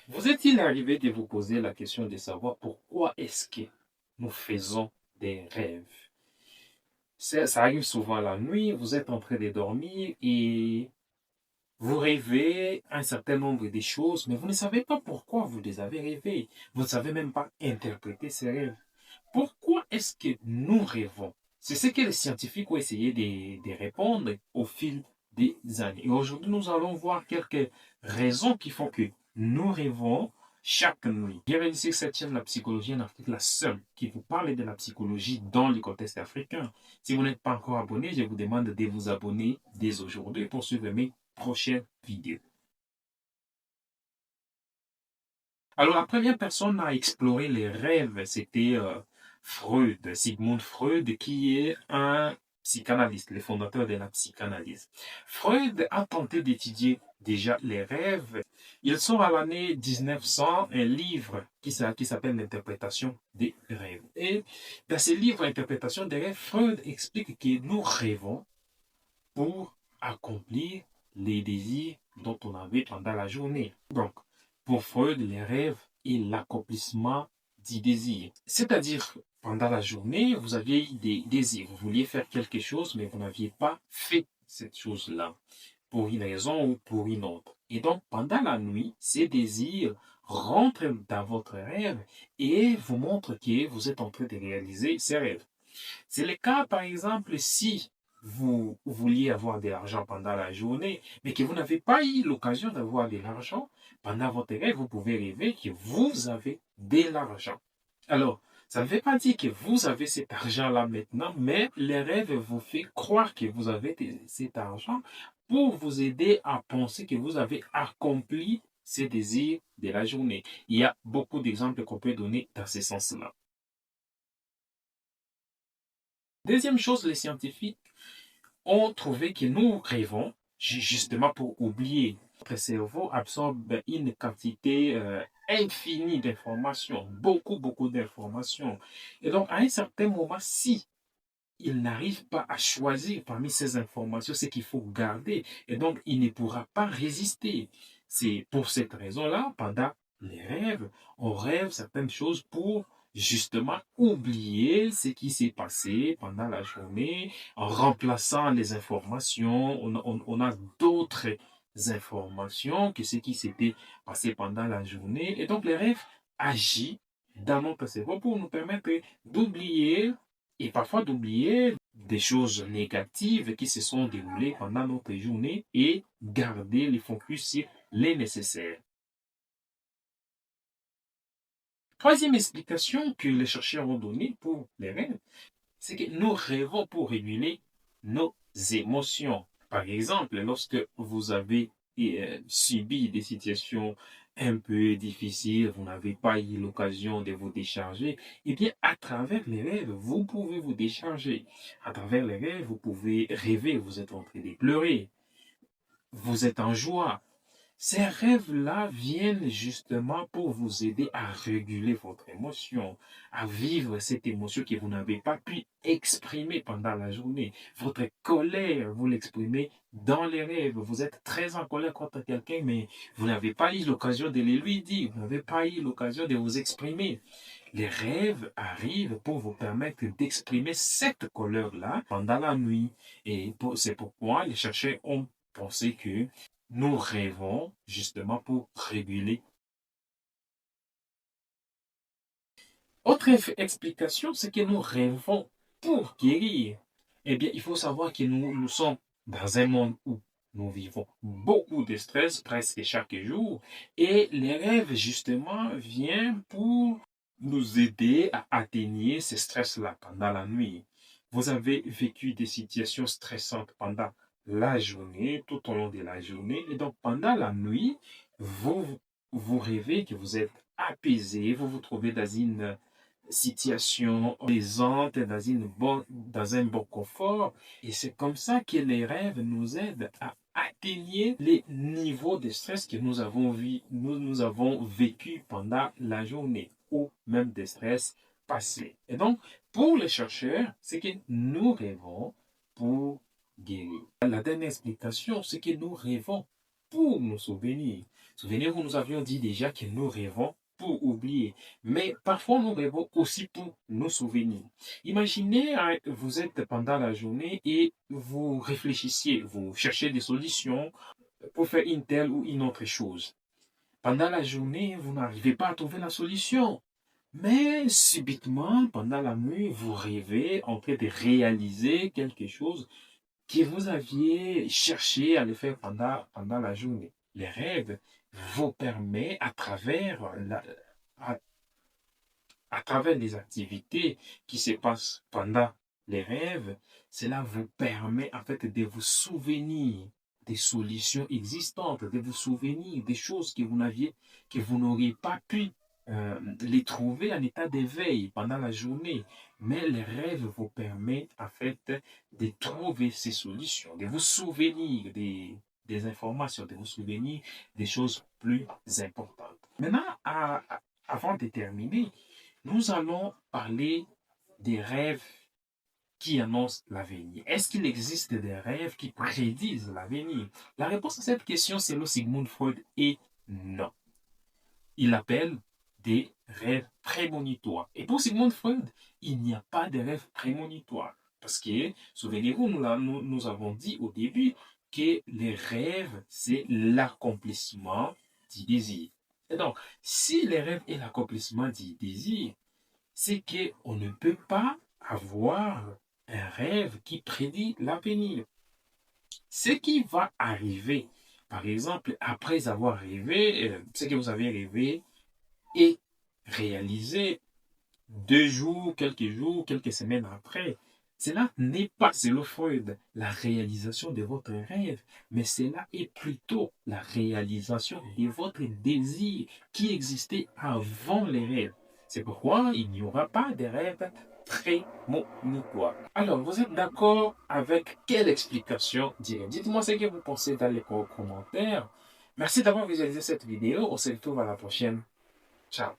Vous est-il arrivé de vous poser la question de savoir pourquoi est-ce que nous faisons des rêves? Ça arrive souvent la nuit, vous êtes en train de dormir et vous rêvez un certain nombre de choses, mais vous ne savez pas pourquoi vous les avez rêvées. Vous ne savez même pas interpréter ces rêves. Pourquoi est-ce que nous rêvons? C'est ce que les scientifiques ont essayé de répondre au fil des années. Et aujourd'hui, nous allons voir quelques raisons qui font que nous rêvons chaque nuit. Bienvenue sur cette chaîne, la psychologie en Afrique, la seule qui vous parle de la psychologie dans le contexte africain. Si vous n'êtes pas encore abonné, je vous demande de vous abonner dès aujourd'hui pour suivre mes prochaines vidéos. Alors, la première personne à explorer les rêves, c'était Freud, Sigmund Freud, qui est un psychanalyste, le fondateur de la psychanalyse. Freud a tenté d'étudier déjà les rêves. Il sort à l'année 1900 un livre qui s'appelle L'interprétation des rêves. Et dans ce livre, Interprétation des rêves, Freud explique que nous rêvons pour accomplir les désirs dont on avait pendant la journée. Donc, pour Freud, les rêves est l'accomplissement du désir. C'est-à-dire, pendant la journée, vous aviez des désirs. Vous vouliez faire quelque chose, mais vous n'aviez pas fait cette chose-là, pour une raison ou pour une autre. Et donc, pendant la nuit, ces désirs rentrent dans votre rêve et vous montrent que vous êtes en train de réaliser ces rêves. C'est le cas, par exemple, si vous vouliez avoir de l'argent pendant la journée, mais que vous n'avez pas eu l'occasion d'avoir de l'argent, pendant votre rêve, vous pouvez rêver que vous avez de l'argent. Alors, ça ne veut pas dire que vous avez cet argent-là maintenant, mais les rêves vous font croire que vous avez cet argent pour vous aider à penser que vous avez accompli ces désirs de la journée. Il y a beaucoup d'exemples qu'on peut donner dans ce sens-là. Deuxième chose, les scientifiques ont trouvé que nous rêvons justement pour oublier. Notre cerveau absorbe une quantité infinie d'informations, beaucoup d'informations. Et donc, à un certain moment, si il n'arrive pas à choisir parmi ces informations ce qu'il faut garder, et donc il ne pourra pas résister. C'est pour cette raison-là, pendant les rêves, on rêve certaines choses pour justement oublier ce qui s'est passé pendant la journée, en remplaçant les informations, on a d'autres informations que ce qui s'était passé pendant la journée, et donc les rêves agissent dans notre cerveau pour nous permettre d'oublier et parfois d'oublier des choses négatives qui se sont déroulées pendant notre journée et garder le focus sur les nécessaires. Troisième explication que les chercheurs ont donnée pour les rêves, c'est que nous rêvons pour réguler nos émotions. Par exemple, lorsque vous avez subi des situations un peu difficiles, vous n'avez pas eu l'occasion de vous décharger, eh bien, à travers les rêves, vous pouvez vous décharger. À travers les rêves, vous pouvez rêver, vous êtes en train de pleurer, vous êtes en joie. Ces rêves-là viennent justement pour vous aider à réguler votre émotion, à vivre cette émotion que vous n'avez pas pu exprimer pendant la journée. Votre colère, vous l'exprimez dans les rêves. Vous êtes très en colère contre quelqu'un, mais vous n'avez pas eu l'occasion de le lui dire. Vous n'avez pas eu l'occasion de vous exprimer. Les rêves arrivent pour vous permettre d'exprimer cette colère-là pendant la nuit. Et c'est pourquoi les chercheurs ont pensé que nous rêvons justement pour réguler. Autre explication, c'est que nous rêvons pour guérir. Eh bien, il faut savoir que nous sommes dans un monde où nous vivons beaucoup de stress presque chaque jour. Et les rêves, justement, viennent pour nous aider à atténuer ce stress-là pendant la nuit. Vous avez vécu des situations stressantes pendant la journée, tout au long de la journée. Et donc, pendant la nuit, vous, vous rêvez que vous êtes apaisé, vous vous trouvez dans une situation plaisante, dans un bon confort. Et c'est comme ça que les rêves nous aident à atténuer les niveaux de stress que nous avons vécu pendant la journée ou même des stress passés. Et donc, pour les chercheurs, c'est que nous rêvons pour guérir. La dernière explication, c'est que nous rêvons pour nous souvenir. Souvenez-vous, nous avions dit déjà que nous rêvons pour oublier, mais parfois nous rêvons aussi pour nos souvenirs. Imaginez, vous êtes pendant la journée et vous réfléchissiez, vous cherchez des solutions pour faire une telle ou une autre chose. Pendant la journée, vous n'arrivez pas à trouver la solution. Mais subitement, pendant la nuit, vous rêvez en train de réaliser quelque chose que vous aviez cherché à le faire pendant la journée. Les rêves vous permettent, à, à travers les activités qui se passent pendant les rêves, cela vous permet en fait de vous souvenir des solutions existantes, de vous souvenir des choses que vous n'auriez pas pu les trouver en état d'éveil pendant la journée. Mais les rêves vous permettent en fait de trouver ces solutions, de vous souvenir des informations, de vous souvenir des choses plus importantes. Maintenant, avant de terminer, nous allons parler des rêves qui annoncent l'avenir. Est-ce qu'il existe des rêves qui prédisent l'avenir? La réponse à cette question, selon Sigmund Freud, est non. Il appelle des rêves prémonitoires. Et pour Sigmund Freud, il n'y a pas de rêves prémonitoires. Parce que, souvenez-vous, nous avons dit au début que les rêves, c'est l'accomplissement du désir. Et donc, si les rêves est l'accomplissement du désir, c'est qu'on ne peut pas avoir un rêve qui prédit l'avenir. Ce qui va arriver, par exemple, après avoir rêvé, ce que vous avez rêvé est réalisé 2 jours, quelques semaines après. Cela n'est pas, selon Freud, la réalisation de votre rêve, mais cela est plutôt la réalisation de votre désir qui existait avant les rêves. C'est pourquoi il n'y aura pas de rêve prémonitoire. Alors, vous êtes d'accord avec quelle explication dire? Dites-moi ce que vous pensez dans les commentaires. Merci d'avoir visualisé cette vidéo. On se retrouve à la prochaine. Ciao.